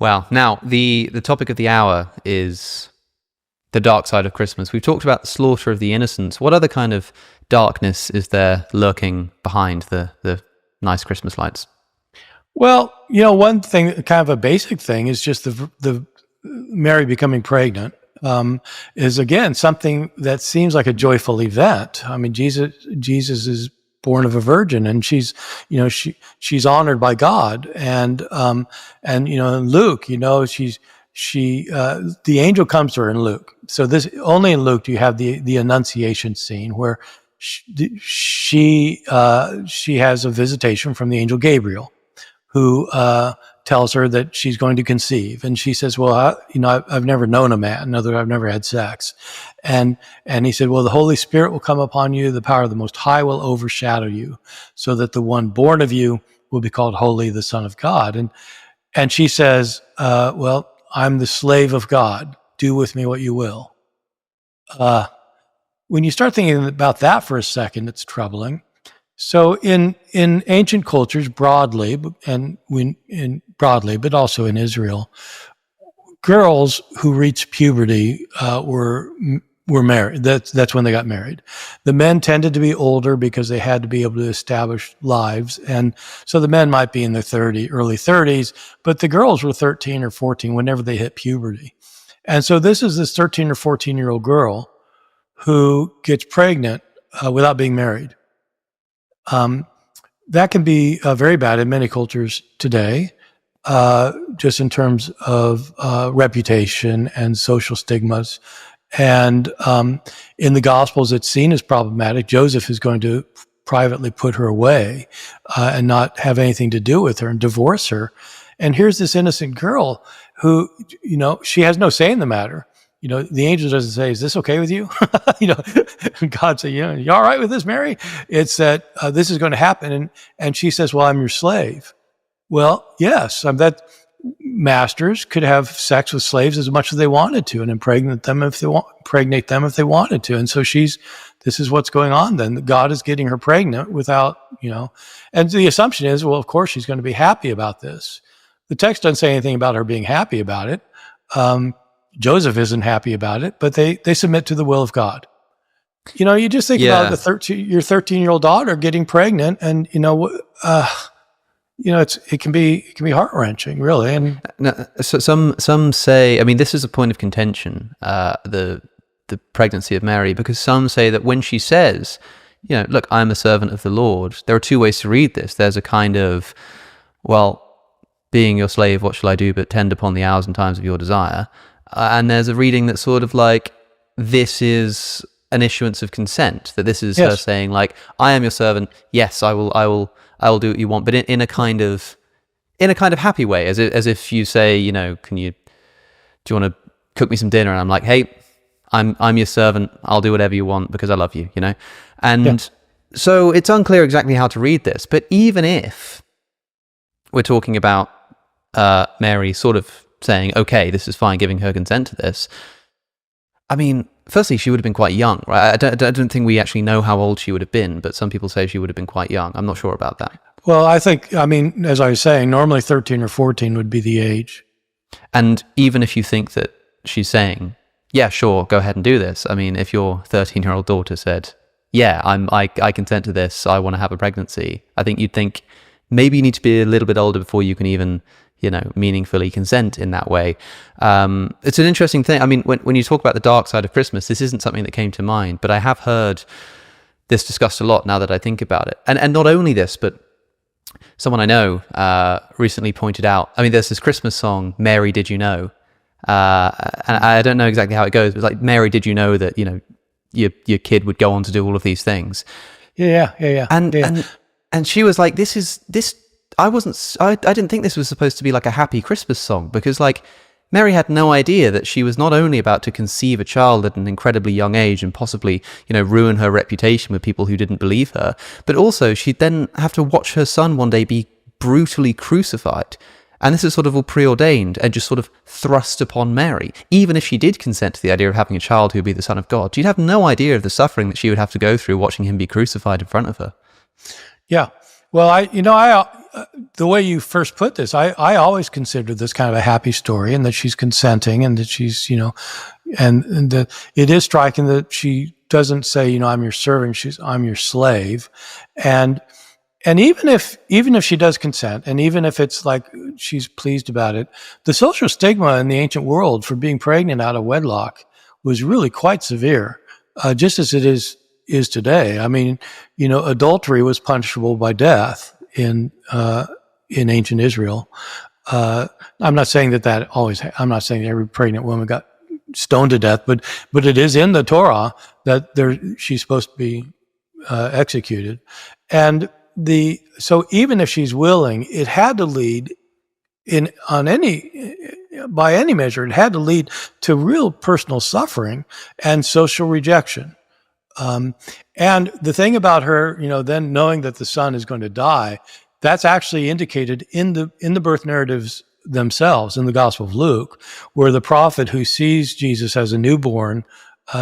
Well, now the topic of the hour is the dark side of Christmas. We've talked about the slaughter of the innocents. What other kind of darkness is there lurking behind the nice Christmas lights? Well, one thing, kind of a basic thing, is just the Mary becoming pregnant. Is again something that seems like a joyful event. I mean, Jesus is born of a virgin, and she's honored by God, and in Luke, the angel comes to her in Luke. So this only in Luke do you have the Annunciation scene where she has a visitation from the angel Gabriel, who tells her that she's going to conceive, and she says, "Well, I've never known a man. In other words, I've never had sex." And he said, "Well, the Holy Spirit will come upon you. The power of the Most High will overshadow you, so that the one born of you will be called Holy, the Son of God." And she says, "Well, I'm the slave of God. Do with me what you will." When you start thinking about that for a second, it's troubling. So in ancient cultures broadly, but also in Israel, girls who reached puberty were married. That's when they got married. The men tended to be older because they had to be able to establish lives, and so the men might be in their early 30s, but the girls were 13 or 14 whenever they hit puberty. And so this 13 or 14-year-old girl who gets pregnant without being married. That can be very bad in many cultures today, just in terms of reputation and social stigmas. And in the Gospels, it's seen as problematic. Joseph is going to privately put her away and not have anything to do with her and divorce her. And here's this innocent girl who, she has no say in the matter. The angel doesn't say, "Is this okay with you?" God said, "You all right with this, Mary?" It's that this is going to happen. And she says, "Well, I'm your slave." Well, yes, that masters could have sex with slaves as much as they wanted to and impregnate them if they wanted to. And so this is what's going on then. God is getting her pregnant without, and the assumption is, well, of course she's going to be happy about this. The text doesn't say anything about her being happy about it. Joseph isn't happy about it, but they submit to the will of God. You just think about your 13-year-old daughter getting pregnant, and it can be heart-wrenching, really. And so some say, I mean, this is a point of contention, the pregnancy of Mary, because some say that when she says, "Look, I'm a servant of the Lord," there are two ways to read this. There's a kind of, well, being your slave, what shall I do but tend upon the hours and times of your desire. And there's a reading that's sort of like, this is an issuance of consent, that this is her saying, like, "I am your servant. Yes, I will do what you want," but in a kind of happy way, as if you say, do you want to cook me some dinner? And I'm like, "Hey, I'm your servant. I'll do whatever you want because I love you," And so it's unclear exactly how to read this. But even if we're talking about Mary sort of saying, "Okay, this is fine," giving her consent to this, I mean, firstly, she would have been quite young, right? I don't think we actually know how old she would have been, but some people say she would have been quite young. I'm not sure about that. Well, as I was saying, normally 13 or 14 would be the age. And even if you think that she's saying, "Yeah, sure, go ahead and do this," I mean, if your 13-year-old daughter said, "Yeah, I consent to this, I want to have a pregnancy," I think you'd think maybe you need to be a little bit older before you can even meaningfully consent in that way. It's an interesting thing. I mean, when you talk about the dark side of Christmas, this isn't something that came to mind, but I have heard this discussed a lot now that I think about it. And not only this, but someone I know recently pointed out, I mean, there's this Christmas song, "Mary, Did You Know?" And I don't know exactly how it goes, but it's like, "Mary, did you know that, your kid would go on to do all of these things?" Yeah. And she was like, I didn't think this was supposed to be like a happy Christmas song, because like Mary had no idea that she was not only about to conceive a child at an incredibly young age and possibly, ruin her reputation with people who didn't believe her, but also she'd then have to watch her son one day be brutally crucified. And this is sort of all preordained and just sort of thrust upon Mary. Even if she did consent to the idea of having a child who would be the Son of God, she'd have no idea of the suffering that she would have to go through watching him be crucified in front of her. Yeah. Well, the way you first put this, I always considered this kind of a happy story, and that she's consenting, and that she's, and that it is striking that she doesn't say, I'm your servant, I'm your slave. And even if she does consent, and even if it's like she's pleased about it, the social stigma in the ancient world for being pregnant out of wedlock was really quite severe, just as it is today. I mean, adultery was punishable by death in ancient Israel. I'm not saying I'm not saying that every pregnant woman got stoned to death, but it is in the Torah that she's supposed to be executed. And so even if she's willing, it had to lead by any measure, it had to lead to real personal suffering and social rejection. And the thing about her, then knowing that the son is going to die, that's actually indicated in the birth narratives themselves in the Gospel of Luke, where the prophet who sees Jesus as a newborn,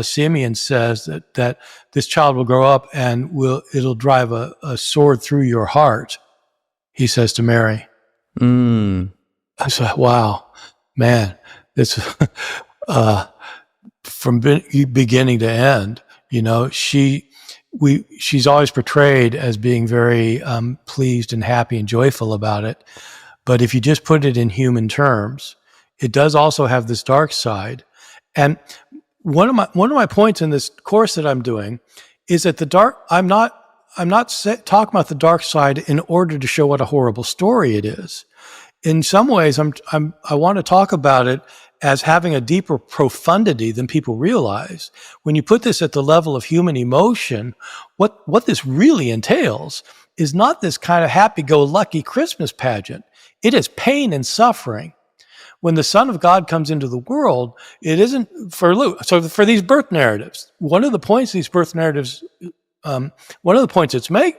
Simeon, says that this child will grow up and it'll drive a sword through your heart, he says to Mary. I said, wow, man, this from beginning to end, she's always portrayed as being very pleased and happy and joyful about it. But if you just put it in human terms, it does also have this dark side. And one of my points in this course that I'm doing is that I'm not talking about the dark side in order to show what a horrible story it is. In some ways, I want to talk about it as having a deeper profundity than people realize. When you put this at the level of human emotion, what this really entails is not this kind of happy-go-lucky Christmas pageant. It is pain and suffering. When the Son of God comes into the world, it isn't for Luke. So for these birth narratives, one of the points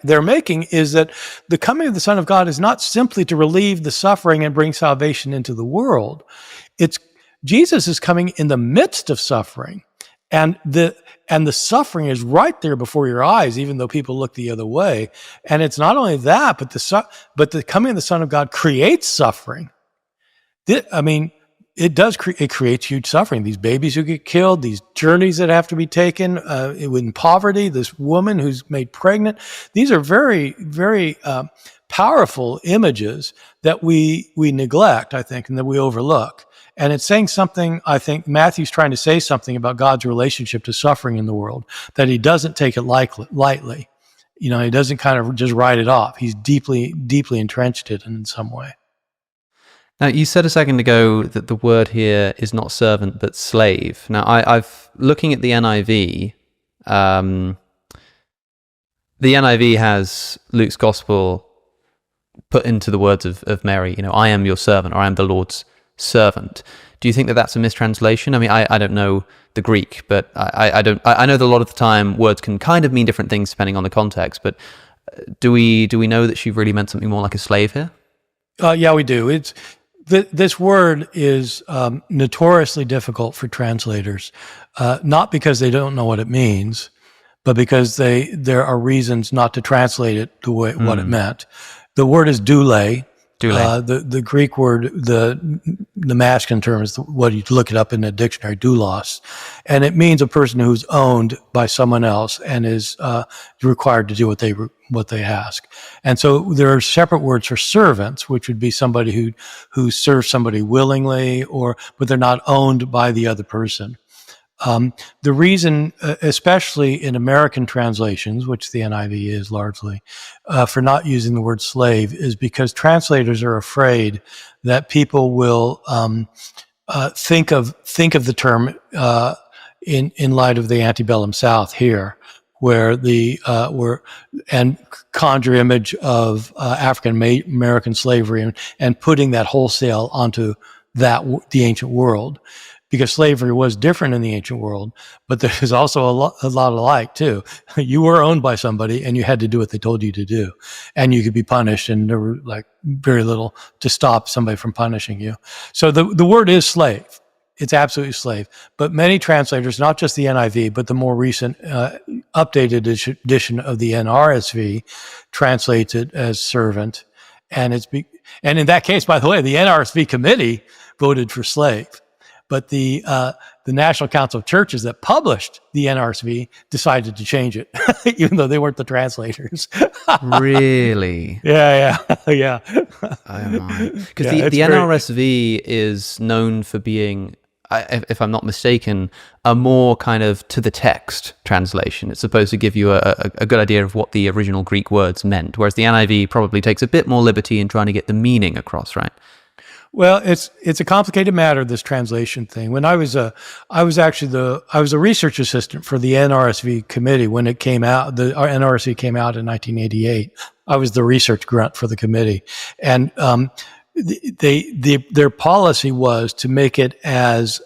they're making is that the coming of the Son of God is not simply to relieve the suffering and bring salvation into the world. Jesus is coming in the midst of suffering, and the suffering is right there before your eyes, even though people look the other way. And it's not only that, but the coming of the Son of God creates suffering. It creates huge suffering. These babies who get killed, these journeys that have to be taken in poverty, this woman who's made pregnant. These are very, very powerful images that we neglect, I think, and that we overlook. And it's saying something, I think Matthew's trying to say something about God's relationship to suffering in the world, that he doesn't take it lightly. He doesn't kind of just write it off. He's deeply, deeply entrenched it in some way. Now, you said a second ago that the word here is not servant, but slave. Now, I've looking at the NIV, the NIV has Luke's gospel put into the words of Mary, I am your servant, or I am the Lord's servant. Do you think that that's a mistranslation? I mean, I don't know the Greek, but I know that a lot of the time words can kind of mean different things depending on the context, but do we know that she really meant something more like a slave here? Yeah, we do. This word is notoriously difficult for translators, not because they don't know what it means, but because there are reasons not to translate it the way what it meant. The word is doule. The Greek word, the masculine term is what you look it up in the dictionary, doulos, and it means a person who's owned by someone else and is required to do what they ask. And so there are separate words for servants, which would be somebody who serves somebody willingly, but they're not owned by the other person. The reason, especially in American translations, which the NIV is largely, for not using the word slave is because translators are afraid that people will think of the term in light of the antebellum South here, where and conjure image of African American slavery and putting that wholesale onto the ancient world. Because slavery was different in the ancient world, but there's also a lot alike too. You were owned by somebody and you had to do what they told you to do. And you could be punished, and there were very little to stop somebody from punishing you. So the word is slave. It's absolutely slave. But many translators, not just the NIV, but the more recent updated edition of the NRSV translates it as servant. and and in that case, by the way, the NRSV committee voted for slave, but the National Council of Churches that published the NRSV decided to change it, even though they weren't the translators. Really? Yeah. Oh my! Because Yeah, the NRSV is known for being, if I'm not mistaken, a more kind of to the text translation. It's supposed to give you a good idea of what the original Greek words meant, whereas the NIV probably takes a bit more liberty in trying to get the meaning across, right? Well, it's a complicated matter, this translation thing. When I was a research assistant for the NRSV committee when it came out. The NRSV came out in 1988. I was the research grunt for the committee, and their policy was to make it as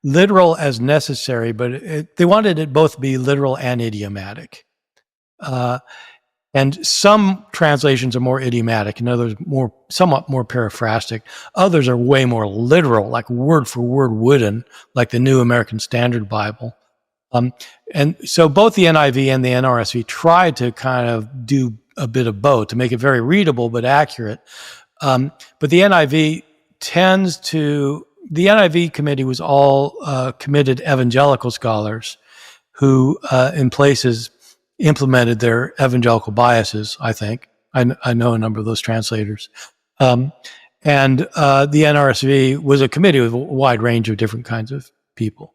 literal as necessary, but they wanted it both to be literal and idiomatic. And some translations are more idiomatic, and others somewhat more paraphrastic. Others are way more literal, like word for word wooden, like the New American Standard Bible. And so both the NIV and the NRSV tried to kind of do a bit of both to make it very readable but accurate. But the NIV the NIV committee was all committed evangelical scholars who, in places, implemented their evangelical biases, I think. I know a number of those translators. And the NRSV was a committee with a wide range of different kinds of people.